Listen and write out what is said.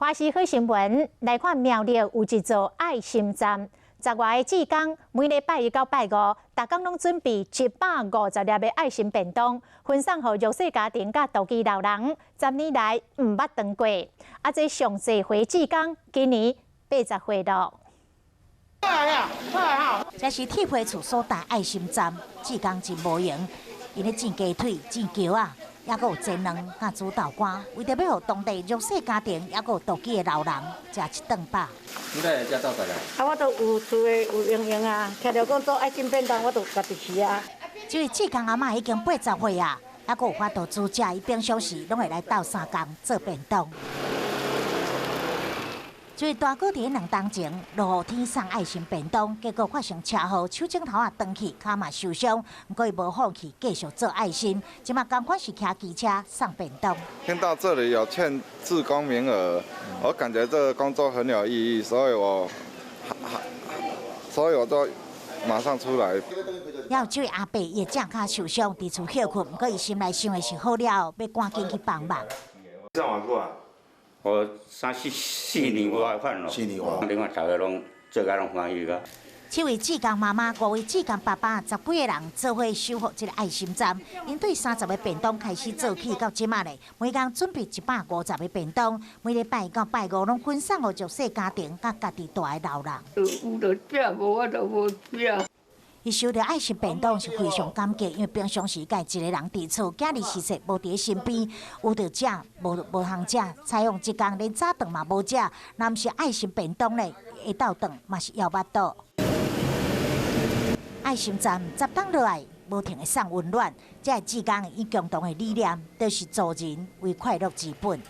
华视好新闻来看苗栗有一座爱心站，10月的志工每礼拜1到拜5，逐工拢准备150粒的爱心便当，分送予弱势家庭甲独居老人。10年来毋捌断过，这上济回志工今年80回了。这是铁皮厝所在爱心站，志工真无闲，因咧煎鸡腿、煎桥啊。 也阁有煎卵、甲煮豆干，为着要互当地弱势家庭，也阁有独居的老人食一顿饱。你来遮斗阵啊？我都有厝的有营营啊，听到讲做爱心便当，我都家己吃啊。这位志工阿嬷已经80岁啊，也阁有法度煮食，伊平常时拢会来斗三工做便当。 这位大哥伫2天前落雨天送爱心便当，结果发生车祸，手指头啊断去，脚嘛受伤。不过伊无放弃，继续做爱心。即马同款是骑机车送便当。听到这里有欠志工名额，我感觉这个工作很有意义，所以我都马上出来。也有这位阿伯也正脚受伤，伫厝休困，不过伊心内想的是好了，要赶紧去帮忙。上完过啊？ 我4年外款咯，另外大家拢做甲拢欢喜个。7位志工妈妈、5位志工爸爸、10几个人做伙守护这个爱心站。因对30个便当开始做起，到即马咧，每天准备150个便当，每礼拜1到拜5拢分送予弱势家庭甲家己大个老人。有就食，无我就无食。 伊收到爱心便当是非常感激，因为平常时甲一个人伫厝，囝儿实实无伫身边，有着食无通食，采用一工连早顿嘛无食，若毋是爱心便当咧，下昼顿嘛是枵巴肚。爱心站10天落来，无停的送温暖，这志工以共同的理念，就是助人为快乐之本。